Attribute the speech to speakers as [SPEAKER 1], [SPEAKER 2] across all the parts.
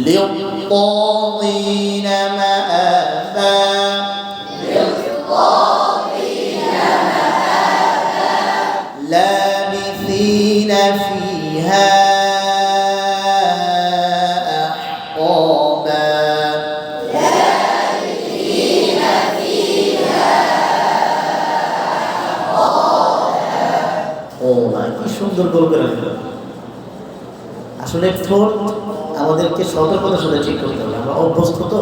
[SPEAKER 1] للطاغين مآبا لابثين فيها أحقابا কি সুন্দর গোল করে আসলে ঠোঁট আমাদেরকে সতর্কতার সাথে ঠিক করতে হবে। আমরা অভ্যস্ত তো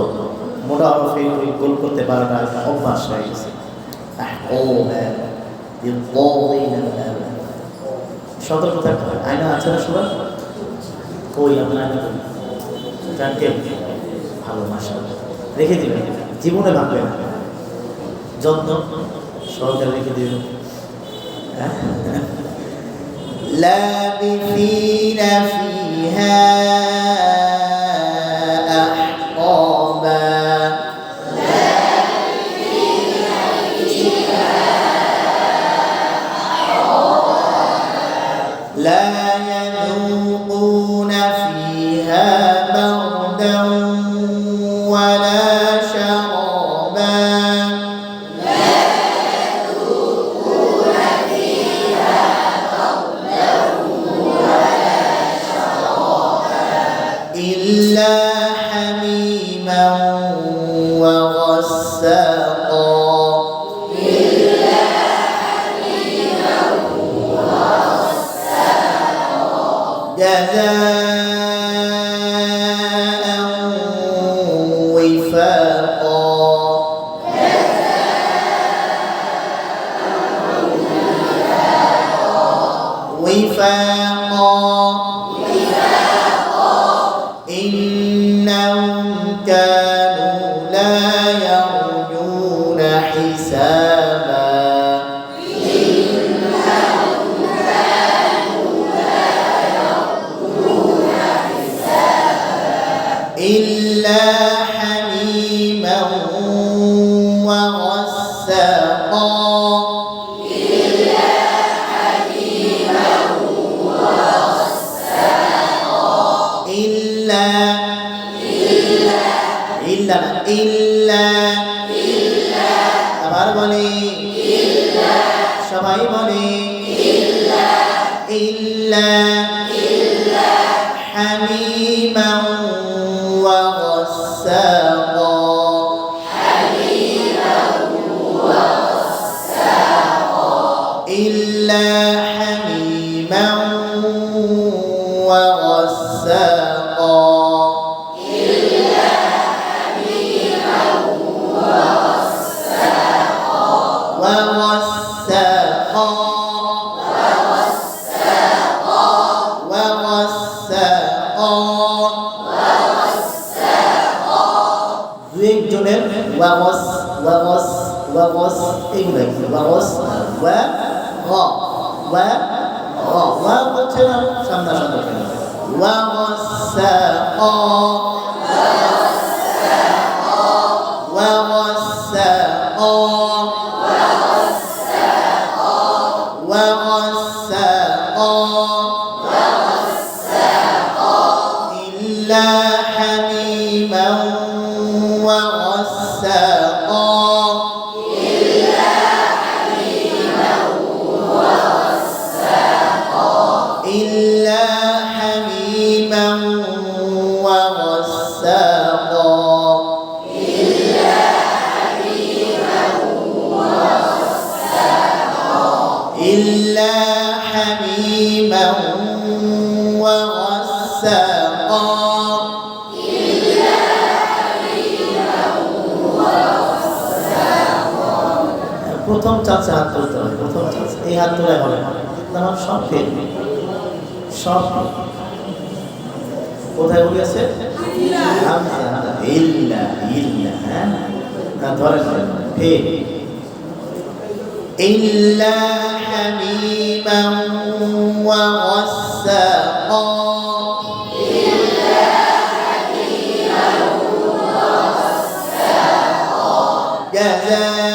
[SPEAKER 1] মোটা হরফে গোল করতে পারাটা একটা অভ্যাস হয়ে গেছে। সতর্ক থাকতে হবে। আয়না আছে না সবার? কই আপনার আয়না জানতে ভালো মাসা রেখে দিবেন, জীবনে ভাববে না, যত্ন সহকারে রেখে দিবেন। لابثين فيها أحقابا لا يذوقون فيها بردا ولا شرابا إلا حميما وغساقا جزاء وفاقا إنهم كانوا لا يرجون حسابا إلا حميما وغساقا আবার বলে সবাই বলে ইল্লা হামিমা ওয়া গাসসাকা ইল্লা হামিমা ওয়া গাসসাকা দুইজনের ওয়াগস ওয়াগস ওয়াগস এগুলো ওয়াগস ওয়া গ ওয়া গ ওয়া হচ্ছে না সামনা সামনে ওয়াগসাকা ওয়াগসাকা إلا حميما وغساقا إلا حميما وغساقا إلا حميما وغساقا প্রথম চাচা হাত তুলতে হবে, প্রথম চাচা এই হাত তোলা হবে তখন সব ফেল সব কোথায় বলি আছে ইল্লা ইল্লা হ্যাঁ ধরে ফেল إلا حميما وغساقا جزاء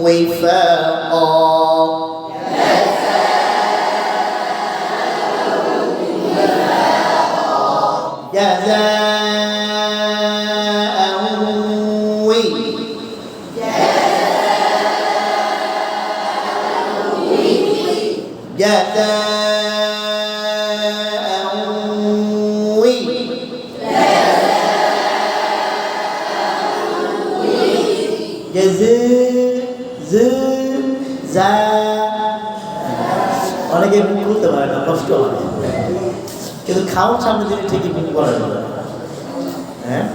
[SPEAKER 1] وفاقا
[SPEAKER 2] অনেকে মুখ খুলতে পারে না, কষ্ট হয়, কিন্তু খাওয়ার সামনে দিলে ঠিকই মুখ বড় হয়ে যাবে। হ্যাঁ,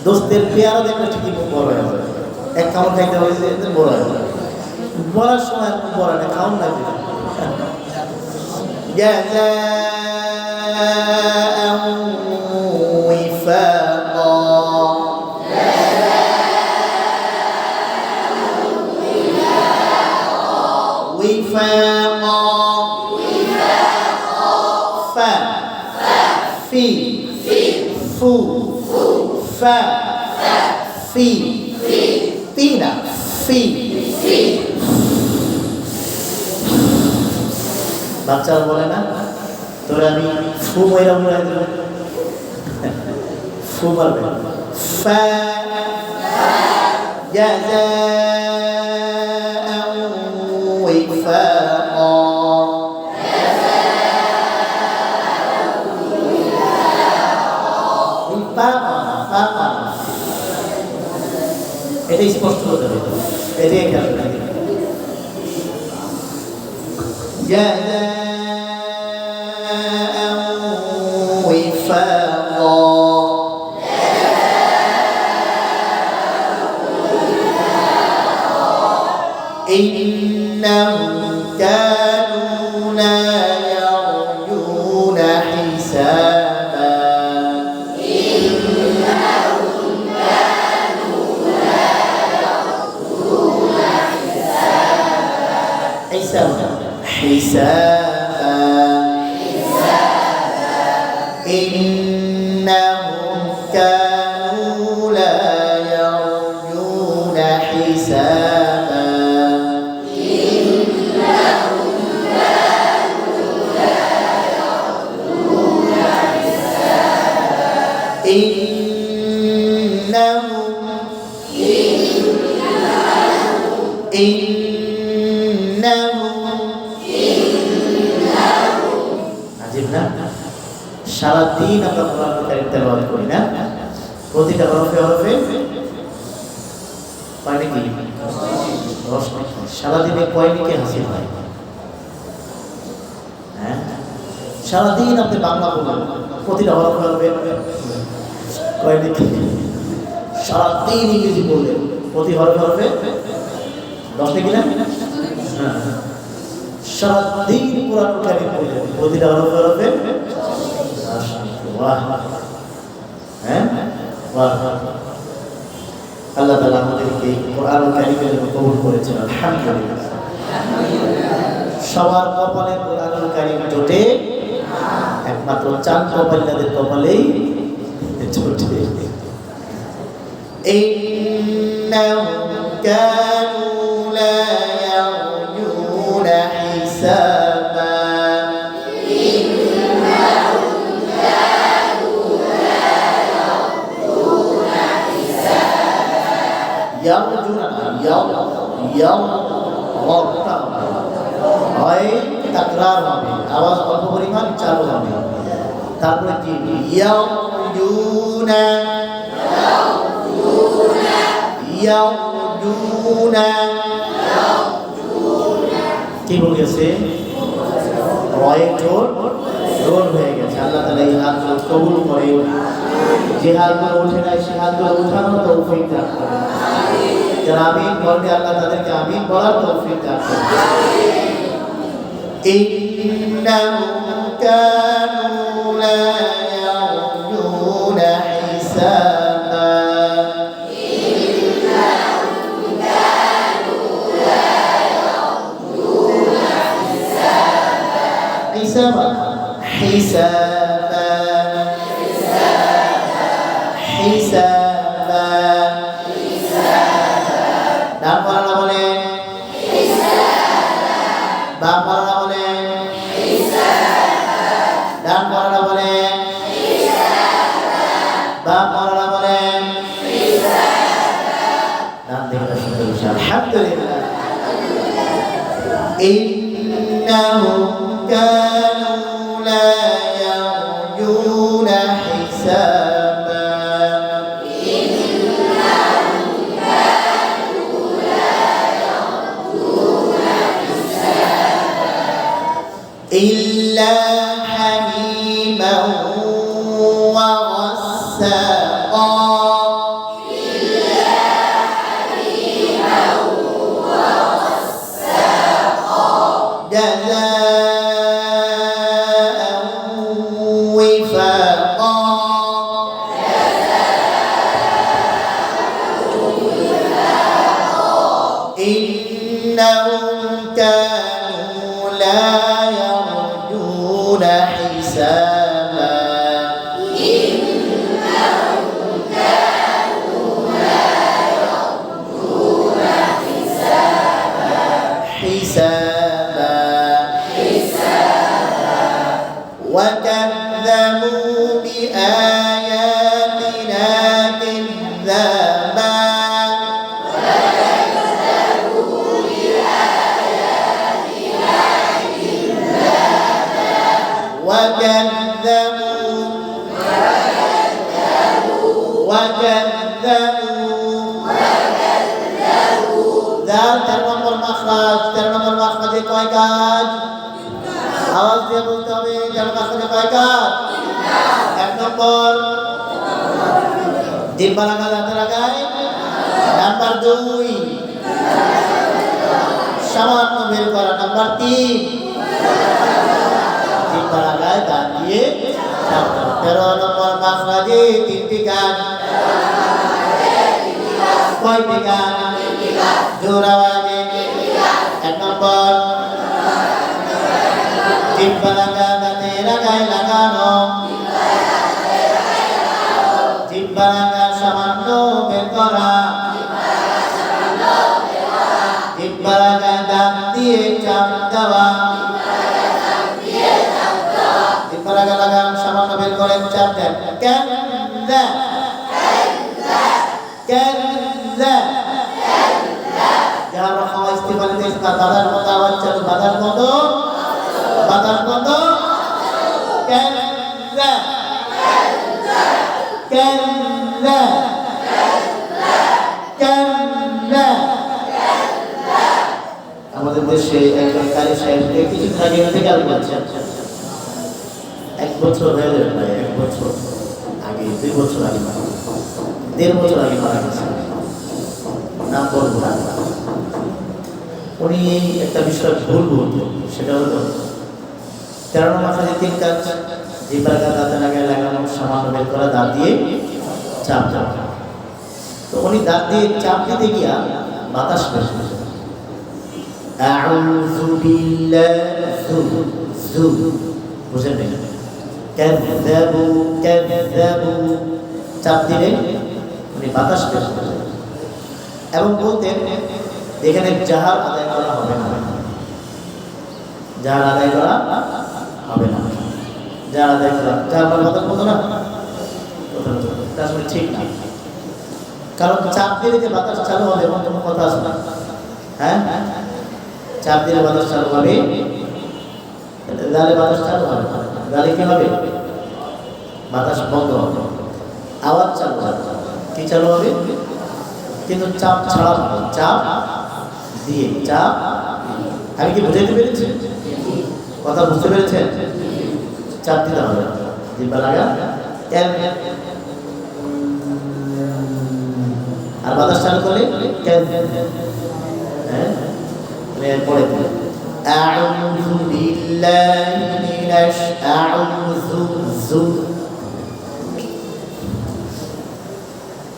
[SPEAKER 2] দোস্তের পেয়ারা দেখলে ঠিকই মুখ বড় হয়ে যাবে। এক কামড় খাইতে হয়েছে বড় হয়ে যাবে, বলার সময় মুখ বড় না, খাওয়ান লাগবে। বাচ্চারা বলে না, তোর আমি ফু ময়রা মরে দেব, ফু মারবে। এটাই স্পষ্ট হতে হবে, এটাই খেয়াল রাখবে।
[SPEAKER 1] إنهم كانوا لا يرجون حسابا إنهم كانوا لا يرجون حسابا
[SPEAKER 2] সারাদিন আমরা কোরআন কারীম তেলাওয়াত করি না, প্রতিটা হরফে হরফে মানে কি সারাদিনে কয়দিকে হাসিল হয়? হ্যাঁ, সারাদিন আপনি বাংলা বলবেন, প্রতিটা হরফে হরফে কয়দিকে, সারাদিন ইংরেজি বললেন, প্রতি হরফে হরফে 10 থেকে না, সারাদিন কোরআন কারীম বললেন, প্রতিটা হরফে হরফে। আল্লাহ তাআলা আমাদেরকে কোরআন কারীমের কবুল করেছেন, আলহামদুলিল্লাহ। সবার কপালে কোরআন কারীম জোটে, একমাত্র চাঁদ কপালীদের কপালেই জোটে।
[SPEAKER 1] إنهم كانوا لا يرجون حسابا
[SPEAKER 2] হয় তাকরার হবে, আওয়াজ অল্প পরিমাণ চালু হবে, তারপরে কি
[SPEAKER 1] ইয়ারজুনা
[SPEAKER 2] কি বলেছে, রয়ে জোর রোল হয়ে গেছে। আল্লাহ তাআলা এই হাতগুলো কবুল করে, যে হাতগুলো উঠে নাই সে হাতগুলো উঠানোর তৌফিক দান করেন। যারা আমিন বলবে আল্লাহ তাদেরকে আমিন বলার তৌফিক দান করেন।
[SPEAKER 1] إنهم كانوا لا يرجون حسابا حسابا حسابا ডান পাড়া বলে বাম পাড়া বলে ডান পাড়া বলে
[SPEAKER 2] আলহামদুলিল্লাহ। ইন্নাহুম কানু লা ইয়ারজুনা হিসাবা। إلا حميما وغساقا. جزاء وفاقا. إنهم كانوا لا يرجون حسابا. حسابا. وكذبوا بآياتنا كذابا. ذات নম্বর মাখরাজ, 13 নম্বর মাখরাজে কয় কাজ? আওয়াজ দিয়ে বলতে হবে। 13 মাখরাজে কয় কাজ? 1 নম্বর জিহ্বা লাগা দাঁতে লাগায়। নাম্বার 2 সামান্য বের করা। নাম্বার 3 জিহ্বা লাগায় দাঁত দিয়ে চাপ দেওয়া। 13 নম্বর মাখরাজে 3টি কাজ। কয়টি কাজ? জোর আওয়াজে। 1 নম্বর জিহ্বা লাগা দাঁতে লাগায় লাগানো। জিহ্বা লাগা সামান্য বের করা। জিহ্বা লাগা দাঁত দিয়ে চাপ দেওয়া। জিহ্বা লাগা সামান্য বের করে চাপ দেন। কাযযা কাযযা। যারা খাওয়া ইস্তেমাল দিয়েছে তার বাধার মতো আওয়াজ চালু। বাধার মতো কাযযা কাযযা কাযযা। আমাদের দেশে একজন কারি সাহেবকে কিছু আগে থেকে আরো বলছেন, 1 বছর হয়ে যাবে, প্রায় 1 বছর আগে, 2 বছর আগে, 1.5 বছর আগে মারা গেছে। নাম বলবো না। উনি একটা বিষয় ভুল বলতো, সেটা হলো 13 মাখরাজে 3 কাজ। জিহ্বা লাগা দাঁতে লাগায় লাগানো, সামান্য বের করা, দাঁত দিয়ে চাপ দেওয়া। তো উনি দাঁত দিয়ে চাপ দিতে গিয়া বাতাস বের করেছে। আউযু বিল্লাহি বুঝেন না? কাযযাবু কাযযাবু চাপ দিলে উনি বাতাস বের করেছে। এবং বলতেন এখানে জাহার আদায় করা হবে না, জাহার আদায় করা হবে না, জাহার আদায় করা, জাহার কথা বলতো না, তা আসলে ঠিক না। কারণ চাপ দিলে যে বাতাস চালু হবে এমন কোনো কথা আছে না। হ্যাঁ, চাপ দিলে বাতাস চালু হবে, গালে বাতাস চালু হবে, গালে কি হবে? বাতাস বন্ধ হবে, আওয়াজ চালু হবে। কি চালু হবে? কিন্তু চাপ ছাড়া হবে, চাপ দিয়ে, চাপ। আমি কি বুঝাইতে পেরেছি? কথা বুঝতে পেরেছেন? চাপ দিতে হবে, জিহ্বা লাগা আর বাতাস চালু করলে পরে আউযু বিল্লাহি মিনাশ আউযু।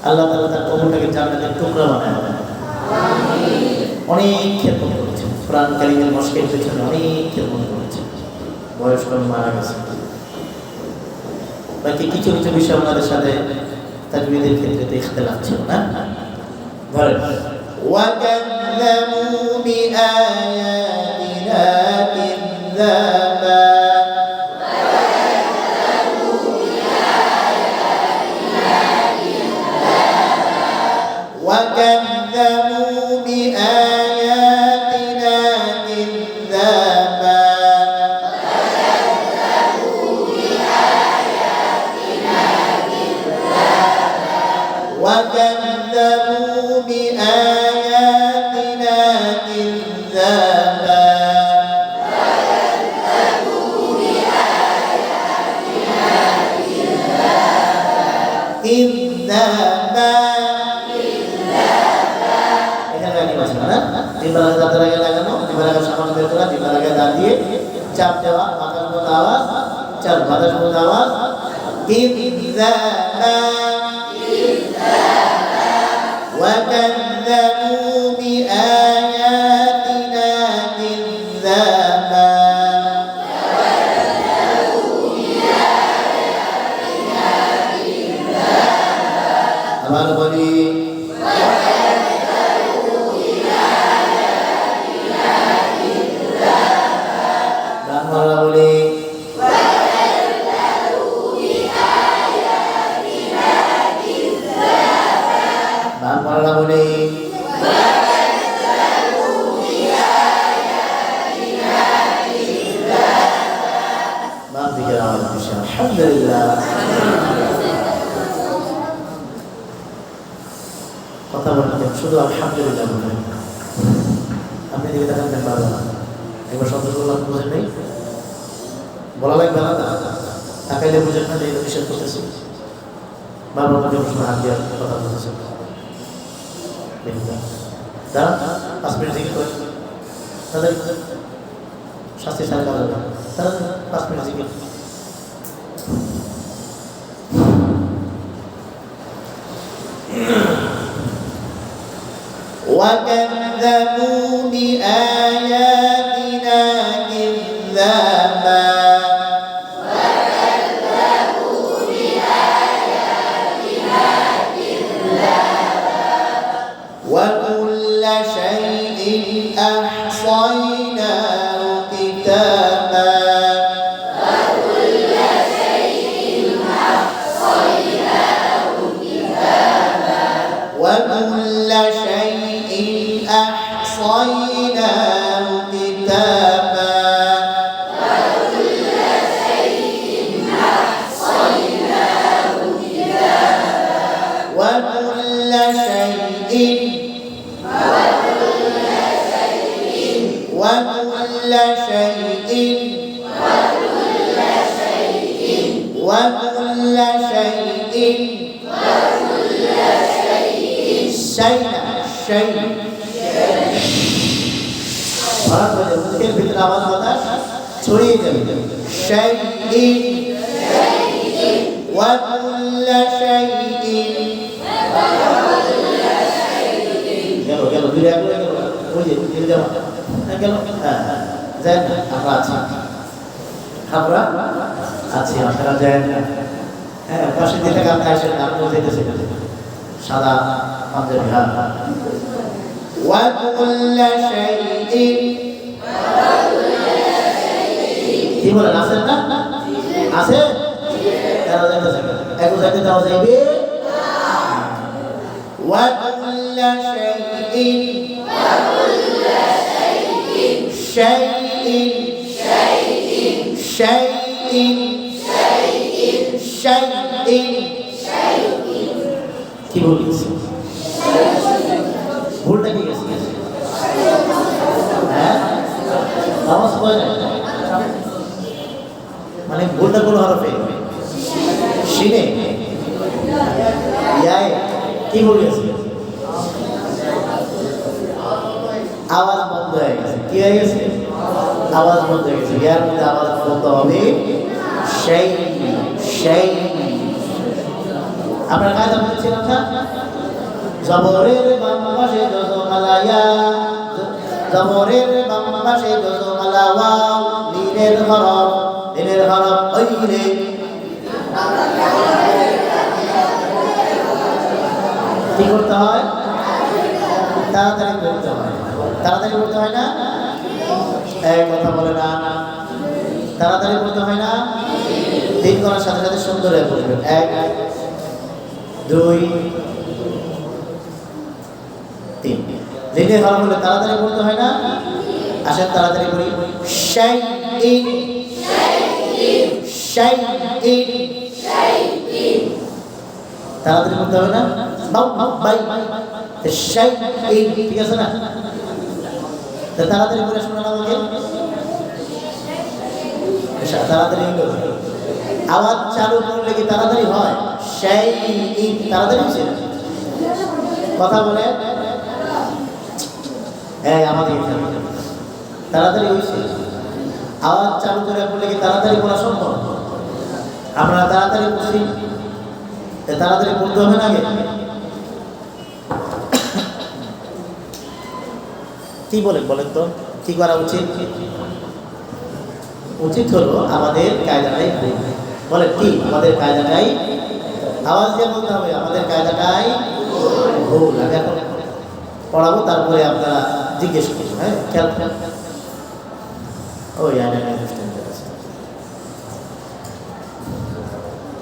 [SPEAKER 2] আল্লাহ তাআলা তার কবরটাকে জান্নাতের টুকরা বানায় দেন। অনেক খেদমত করেছেন, কোরআন কারীমের মশকের পেছনে অনেক খেদমত করেছেন। বয়স্ক মারা গেছে। বাকি কিছু কিছু বিষয় আমাদের সাথে তাজবীদের ক্ষেত্রে ইখতিলাফ ছিল না। ধরেন ওয়াকাযযাবু বিআয়াতিনা কিযাবা। وكذبوا بآياتنا كذابا وكذبوا بآياتنا كذابا كذابا এখানে রাখি মাঝে না জিব্বার দাঁতের আগে লাগানো জিব্বার আগে সামান্য বের করা জিব্বার আগে দাঁত দিয়ে চাপ দেওয়া মাথার মধ্যে আওয়াজ চার মাথার মধ্যে আওয়াজ كذابا وكذبوا بآياتنا كذابا আবার বলি বাংলা বলি বাংলা বলি বাম দিকের আওয়াজ বেশি আলহামদুলিল্লাহ কথা বলতেন শুধু আলহামদুলিল্লাহ বলবেন আপনি দিকে দেখান পারবেন না একবার সতর্ক করলাম বুঝেন নেই বলা লাগবে না তাকাইলে বুঝেন না যে এটা নিষেধ করতেছি বারবার মধ্যে প্রশ্ন হাত দিয়ে কথা বলতেছে দাঁড়ান 5 মিনিট জিজ্ঞেস করে তাদের শাস্তি সারা করা যাবে তারা 5 মিনিট জিজ্ঞেস وكذبوا بآياتنا كذابا وكل شيء أحصيناه كتابا وكل شيء أحصيناه كتابا وكل شيء وكل شيء وكل شيء شيء ভারত বলে মুখের ভিতরে আওয়াজ বাতাস ছড়িয়ে যাবে شيء وكل شيء গেল গেল দূরে গেল ওই যে দূরে যাওয়া গেল হ্যাঁ যান আমরা আছি আমরা আছি আপনারা যান হ্যাঁ পাশে দিকে গান আসেন আপনি যেতেছে সাদা পাঞ্জাবি হ্যাঁ وكل شيء কি বলেন আছেন না আছে তারা যাইতেছে একটু যাইতে দাও যাইবে وكل شيء شيء কি বলছি ভুলটা কি গেছে হ্যাঁ আওয়াজ পাওয়া যায় মানে ভুলটা কোন হরফে শিনে ইয়ায় কি বলেছে আওয়াজ বন্ধ হয়ে গেছে কি হয়ে গেছে আওয়াজ বন্ধ হয়ে গেছে ইয়ার মধ্যে আওয়াজ বন্ধ হবে সেই সেই আপনার কায়দা বলছিলাম না জবরের বাম পাশে জজমালায়া জবরের বাম পাশে জজমালাওয়া লিনের হরফ ওইরে কি করতে হয় তাড়াতাড়ি করতে হয় তাড়াতাড়ি করতে হয় না এক কথা বলে না তাড়াতাড়ি করতে হয় না তিন করার সাথে সাথে সুন্দর হয়ে পড়বেন 1 2 3 লিনের হরফ হলে তাড়াতাড়ি করতে হয় না আসেন তাড়াতাড়ি করি শাইইন শাইইন তাড়াতাড়ি বলতে হবে না বাউ বাই শাইইন ঠিক আছে না তাড়াতাড়ি বলে শোনা না আমাকে তাড়াতাড়ি হলো আওয়াজ চালু করলে কি তাড়াতাড়ি হয় শাইইন তাড়াতাড়ি হচ্ছে কথা বলে এই আমাদের তাড়াতাড়ি হয়েছে আওয়াজ চালু করে বললে কি তাড়াতাড়ি বলা সম্ভব আমরা তাড়াতাড়ি বলছি তাড়াতাড়ি বলতে হবে না আগে কি বলেন তো কি করা উচিত উচিত হলো আমাদের কায়দাটাই বলেন কি আমাদের কায়দাটাই আওয়াজ দিয়ে বলতে হবে আমাদের কায়দাটাই ভুল আগে এখন পড়াবো তারপরে আপনারা জিজ্ঞেস করুন হ্যাঁ খেয়াল ওই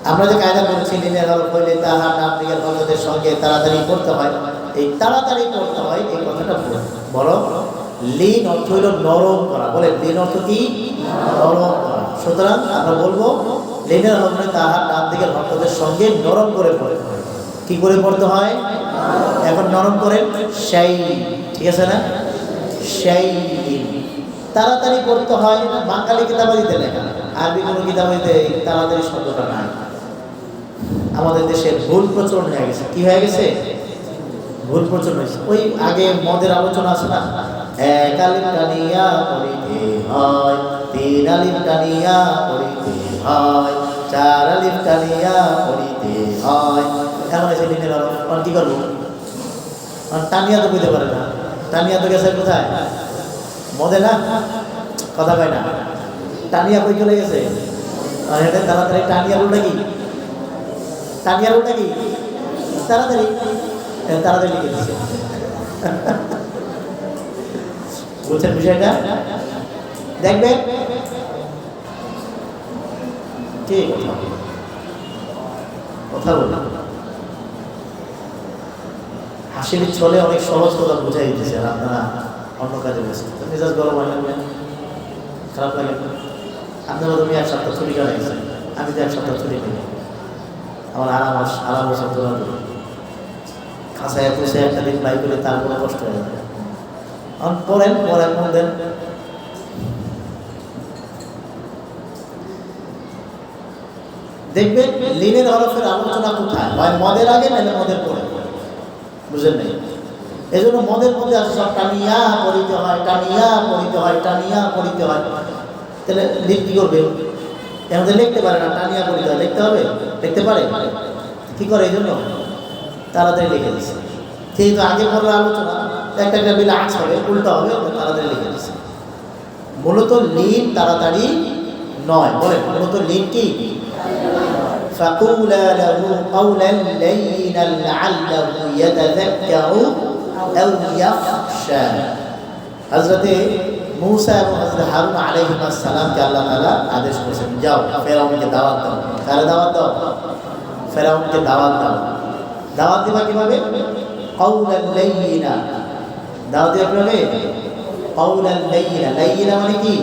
[SPEAKER 2] আমরা যে কায়দা করছি লিনের হরফ হইলে তাহার নাম দিকের হরফের সঙ্গে তাড়াতাড়ি পড়তে হয় এই তাড়াতাড়ি পড়তে হয় এই কথাটা বলো লিন অর্থ হইল নরম করা বলে লিন অর্থ কি নরম করা সুতরাং আমরা বলবো লিনের হরফ হইলে তাহার নাম দিকের হরফের সঙ্গে নরম করে পড়তে হয় কি করে পড়তে হয় এখন নরম করেন সেই ঠিক আছে না সেই তাড়াতাড়ি পড়তে হয় বাঙালি কিতাবাদিতে লেখা আরবি কোনো কিতাবাদিতে তাড়াতাড়ি শব্দটা নাই আমাদের দেশে ভুল প্রচলন হয়ে গেছে কি হয়ে গেছে ভুল প্রচলন হয়েছে ওই আগে মদের আলোচনা আছে না এক আলিফ টানিয়া পড়িতে হয় তিন আলিফ টানিয়া পড়িতে হয় চার আলিফ টানিয়া পড়িতে হয় এখন এসে লিখে গেল কি করবো টানিয়া তো বুঝতে পারে না টানিয়া তো গেছে কোথায় মদে না কথা কয় না টানিয়া কই চলে গেছে আর এটা তাড়াতাড়ি টানিয়ার উল্টা কি টানিয়ার উল্টা কি তাড়াতাড়ি তাড়াতাড়ি লিখে দিচ্ছে বুঝছেন বিষয়টা দেখবেন কি কথা বল হাসির ছলে অনেক সহজ কথা বুঝাই দিতেছে আর আপনারা অন্য কাজে ব্যস্ত মেজাজ গরম হয় না খারাপ লাগে আপনারা তুমি এক সপ্তাহ ছুটি কাটাইছেন আমি তো এক সপ্তাহ ছুটি নেই আমার আরাম বছর তোলা দেবে খাঁচায় পুষে একটা দিন বাই করে তারপরে কষ্ট হয়ে যাবে পড়েন দেন দেখবেন লিনের হরফের আলোচনা কোথায় হয় মদের আগে নাহলে মদের পরে বুঝলেন নাই এই জন্য মদের মধ্যে আছে সব টানিয়া পড়িতে হয় টানিয়া পড়িতে হয় টানিয়া পড়িতে হয় তাহলে লিখ কি করবে এমন লিখতে পারে না টানিয়া পড়িতে হয় লিখতে হবে লিখতে পারে কি করে এই জন্য তাড়াতাড়ি লিখে দিচ্ছে যেহেতু আগে পড়লে আলোচনা একটা বিলে আঁচ হবে উল্টা হবে তাড়াতাড়ি লিখে দিচ্ছে মূলত লিন তাড়াতাড়ি নয় বলেন মূলত লিন কি فقولا له قولا لينا لعله يتذكر أو يخشى হযরতে মূসা এবং হযরত হারুন আলাইহিস সালামকে আল্লাহ তাআলা আদেশ করেছেন যাও ফেরাউনকে দাওয়াত দাও কারে দাওয়াত দাও ফেরাউনকে দাওয়াত দাও দাওয়াত দিবা কিভাবে قولا لينا দাওয়াত দিবা কিভাবে قولا لينا লাইয়িনা মানে কি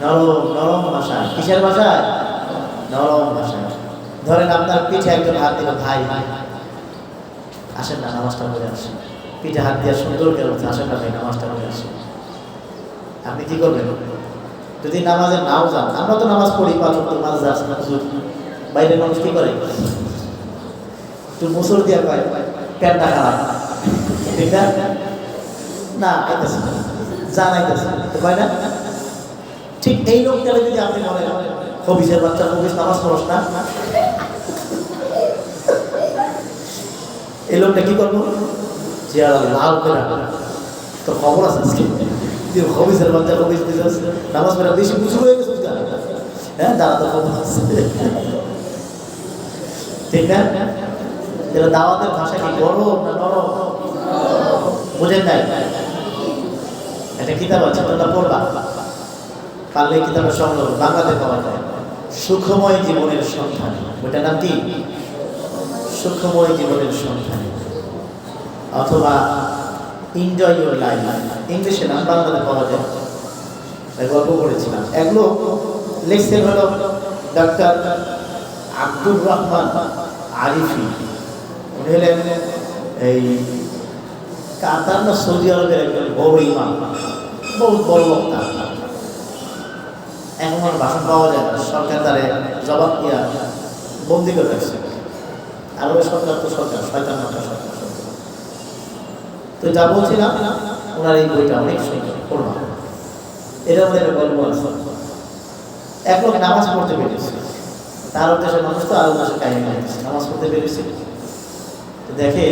[SPEAKER 2] নরম ভাষা কিসের ভাষা নরম ভাষা ধরেন আপনার পিঠে একজন হাত দিল ভাই আসেন না নামাজটা পড়ে আসেন পিঠে হাত দিয়ে সুন্দর করে বলছে আসেন না ভাই নামাজটা পড়ে আসেন আপনি কি করবেন যদি নামাজে নাও যান আমরা তো নামাজ পড়ি পাঁচ ওয়াক্ত নামাজ যাচ্ছি না হুজুর বাইরের মানুষ কি করে তুই মুসর দিয়ে পায় প্যান্টটা খারাপ ঠিক না আইতেছে জানাইতেছে তো পায় না ঠিক এই লোকটারে যদি আপনি বলেন হবিসের বাচ্চা হবিস নামাজ পড়স না এই লোকটা কি করবো চেয়ার লাল করে তো খবর আছে হবিসের বাচ্চা হবিস দিস নামাজ পড়া বেশি বুঝে হয়ে গেছে হ্যাঁ তারা তো খবর আছে ঠিক না এটা দাওয়াতের ভাষা কি গরম না নরম বুঝেন নাই একটা কিতাব আছে তোমরা পড়বা পারলে কিতাবের সংগ্রহ বাংলাতে পাওয়া যায় সুখময় জীবনের সন্ধান ওটার নাম কি সুখময় জীবনের সন্ধান অথবা এনজয় ইউর লাইফ ইংলিশে নাম বাংলাতে পাওয়া যায় গল্প পড়েছিলাম। এক লোক লিখছেন হলো ডাক্তার আব্দুর রহমান আরিফি। উনি হলেন এই কাতার না সৌদি আরবের একজন বড় ইমাম, বহুত বড় বক্তা। এখন আর ভাষণ পাওয়া যায় না, সরকার তারে জবাব দিয়া বন্দি করে রাখছে। আরবের সরকার তো সরকার, শয়তান মাত্রা সরকার। তো যা বলছিলাম, ওনার এই বইটা অনেক সুন্দর, পড়বা। এটার মধ্যে একটা গল্প আছে। এক লোক নামাজ পড়তে পেরেছে, তার উদ্দেশ্যে মানুষ তো আরো মাসে কাহিনী হয়েছে, নামাজ পড়তে পেরেছে। দেখে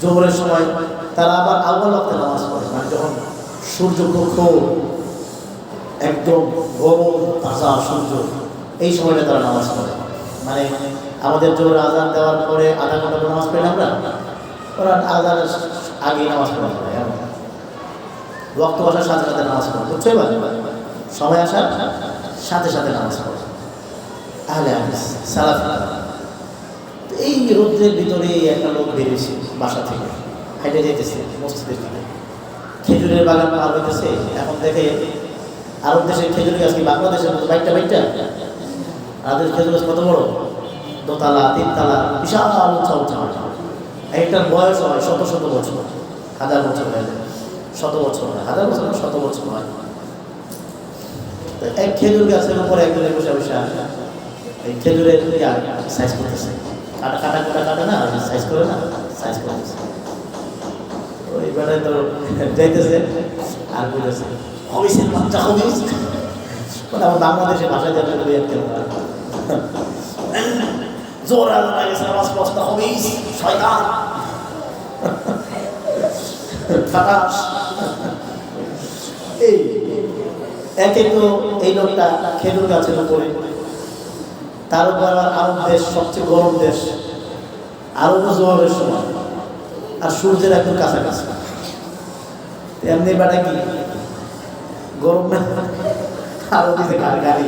[SPEAKER 2] জোহরের সময় তারা আবার আউয়াল ওয়াক্তে নামাজ পড়ে, মানে যখন সূর্য প্রখর একদম গরম তাজা সূর্য, এই সময়টা তারা নামাজ পড়ে। মানে আমাদের জোহর আজান দেওয়ার পরে আধা ঘন্টা পর নামাজ পড়ে আমরা, ওরা আজানের আগে নামাজ পড়া পড়ে, ওয়াক্ত আসার সাথে সাথে নামাজ পড়ে, বুঝছো? এবার সময় আসার সাথে সাথে নামাজ পড়ে আহলে হাদিস সালাফি। এই রৌদ্রের ভিতরে একটা লোক বেরিয়েছে বাসা থেকে, হেঁটে যেতেছে মসজিদের দিকে, খেজুরের বাগান পার হইতেছে। এখন দেখে আরব দেশের খেজুর গাছ কি বাংলাদেশের মতো বাইকটা বাইকটা, আমাদের খেজুর গাছ কত বড়, দোতলা তিনতলা, বিশাল উঁচা উঁচা। একটার বয়স হয় শত শত বছর, হাজার বছর হয়ে যায়, শত বছর হয়, হাজার বছর না, শত বছর হয়। এক খেজুর গাছের উপরে একজনে বসে বসে এই খেজুরের সাইজ করতেছে, কাটা কাটা কাটা কাটা না, সাইজ করে না, সাইজ করতেছে। ওই বেড়ায় তো যাইতেছে আর বলেছে হবিসের বাচ্চা হবিস, আমার বাংলাদেশে ভাষা যাবে জোর আগে নামাজ পড়তে হবিস শয়তান খাটাস। এই একে তো এই লোকটা খেজুর গাছের উপরে, তার উপর আরব দেশ, সবচেয়ে গরম দেশ, আরব জোয়ারের সময়, আর সূর্যের একদম কাছাকাছি। এমনি বেটা কি গরম আরো দিছে গাড়ি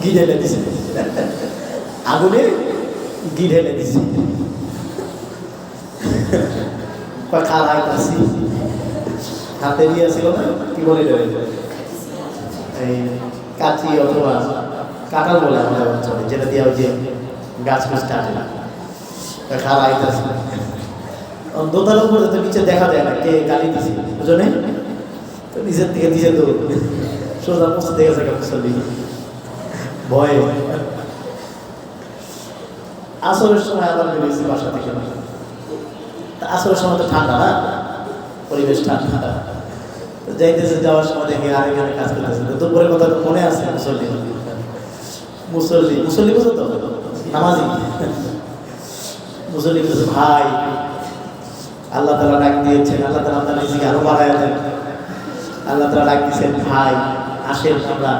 [SPEAKER 2] গি ঢেলে দিছে, আগুনে গি ঢেলে দিছে, খারাই আসি হাতে দিয়ে ছিল না, কি বলে এই কাঁচি অথবা কাঁটাল বলে আমাদের অঞ্চলে, যেটা দিয়ে ওই যে গাছ গাছ কাটে না, খারাই আসি। দোতলার উপরে তো নিচে দেখা যায় না কে গালি দিছে, বুঝলেন? তো নিচের দিকে নিচে তো সোজা পৌঁছে দেখে থাকে মুসল্লি ভয়ে। আসরের সময় আবার বেরিয়েছি বাসা থেকে। আসরের সময় তো ঠান্ডা না, পরিবেশ ঠান্ডা। তো যাইতেছে, যাওয়ার সময় দেখি আর এখানে কাজ করতেছে। তো দুপুরের কথা তো মনে আছে, মুসল্লি মুসল্লি মুসল্লি বুঝো তো, নামাজি মুসল্লি বলছে ভাই আল্লাহ তাআলা ডাক দিয়েছেন, আল্লাহ তাআলা আপনার রিজিক আরো বাড়ায় দেন, আল্লাহ তাআলা ডাক দিয়েছেন ভাই আসেন আমরা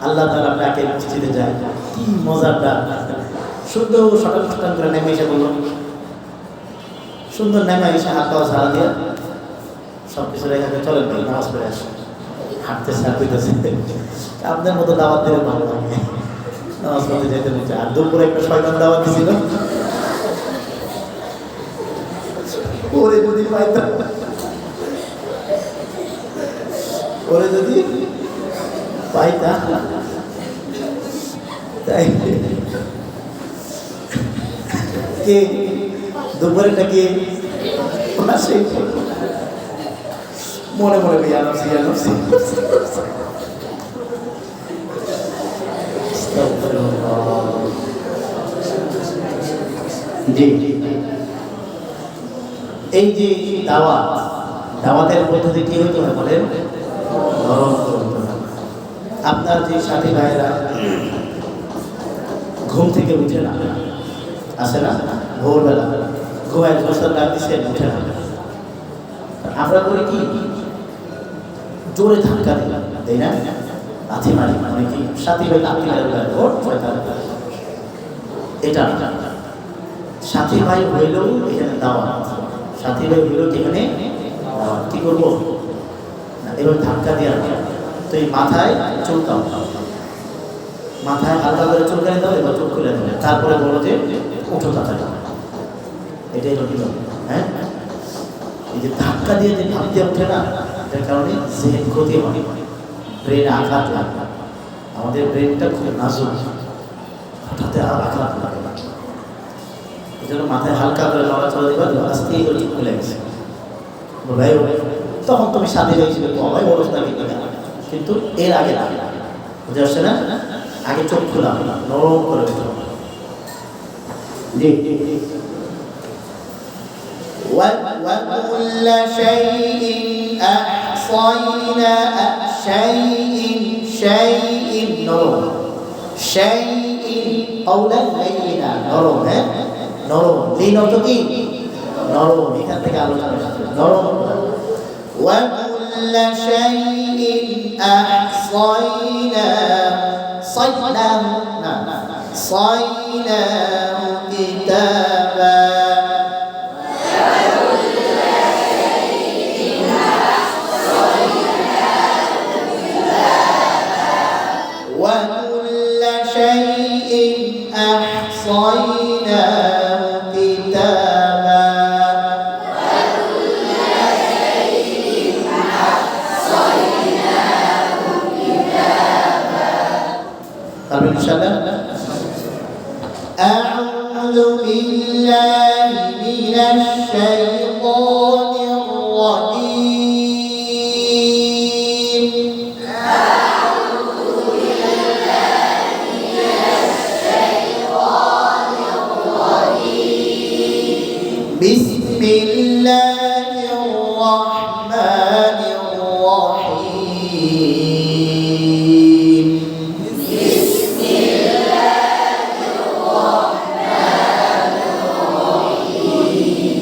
[SPEAKER 2] আল্লাহ তাআলা ডাকে মসজিদে যাই। কি মজার ডাক, সুন্দর সকাল সকাল করে নেমে এসে বলল, সুন্দর নেমে এসে হাত পাওয়া ঝাড়া দিয়ে সব কিছু রেখে চলেন ভাই নামাজ পড়ে আসে, হাঁটতে সার্ভিতেছে। আপনার মতো দাওয়াত দিলে ভালো লাগে, নামাজ পড়তে যেতে বলছে। আর দুপুরে একটা শয়তান দাওয়াত দিছিল, ওরে যদি পাইতাম, ওরে যদি পাইতাম, তাই কে দুপুরেটা কে মনে মনে জি। এই যে দাওয়াত, দাওয়াতের পদ্ধতি কি হইতে হয় বলেন? ধরন করতে হবে। আপনার যে সাথী ভাইয়েরা ঘুম থেকে উঠে না, আসে না ভোরবেলা, ঘুমায় বসার ডাক দিচ্ছে উঠে না, আমরা করি কি জোরে ধাক্কা দিলাম, তাই না? লাথি মারি, মানে কি সাথী ভাই লাথি মারি, এটা সাথী ভাই হইলেও এখানে দাওয়াত, সাথী ভাই হইলেও এখানে কি করবো না, এবার ধাক্কা দেওয়া। তো এই মাথায় চুলকাও, মাথায় হালকা করে চুলকানি দাও, এবার চোখ খুলে দেবে, তারপরে বলো যে উঠো তাড়াতাড়ি, এটাই হলো। হ্যাঁ, এই যে ধাক্কা দিয়ে যে ভাবতে ওঠে না,
[SPEAKER 1] এটার কারণে জেহেন ক্ষতি হয়, ব্রেনে আঘাত লাগে। আমাদের ব্রেনটা খুব নাজুক, হঠাৎ আঘাত লাগে না। এই জন্য মাথায় হালকা করে নড়াচড়া দিবা, আস্তে করে খুলে গেছে ভাই, তখন তুমি স্বাধীন হয়েছিল তো অবাই বলস না, কিন্তু এর আগে না, বুঝে আসছে না? আগে চোখ খোলা নরম করে দিতে হবে। জি وكل شيء أحصينا شيء نرم شيء قولا لينا نرم নরম লিন অর্থ কি? নরম। এখান থেকে আলোচনা আসছে নরম। وكل شيء أحصيناه صيناه كتابا وكل شيء أحصيناه كتابا طب إن شاء الله أعوذ بالله من الشيطان الرجيم بسم الله الرحمن الرحيم بسم الله الرحمن الرحيم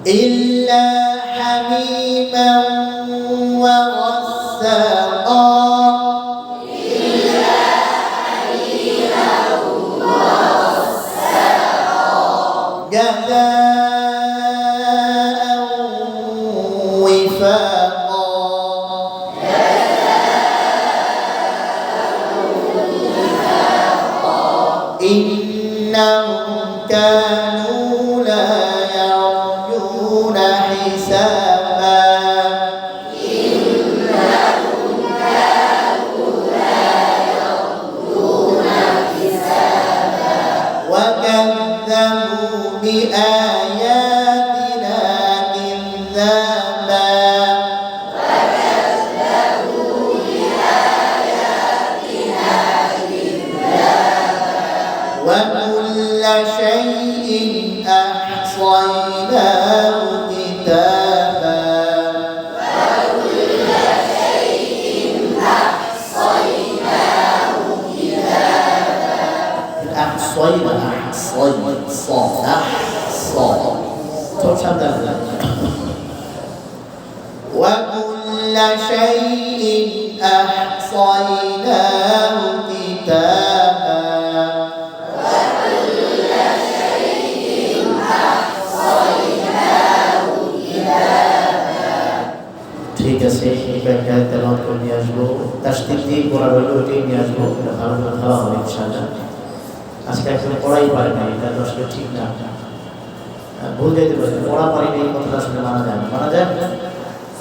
[SPEAKER 1] إلا حميما وغساقا جزاء وفاقا إنهم كانوا لا يرجون حسابا وكذبوا بآياتنا كذابا وكل شيء أحصيناه كتابا أحصينا وكل شيء أحصيناه كتابا ঠিক আছে, একটা তেলাওয়াত করে নিয়ে আসবো, তাসদীদ দিয়ে পড়া হলো ওইটাই নিয়ে আসবো, ভালো করে খাওয়া হবে ইনশাআল্লাহ। আজকে এখনো পড়াই পারে না, এটা তো আসলে ঠিক না, ভুল যেতে পারে। পড়া পারিনি এই কথাটা আসলে মানা যায় না, মানা যায়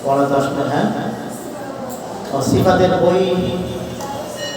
[SPEAKER 1] পড়া তো আসলে। হ্যাঁ, সিফাতের বই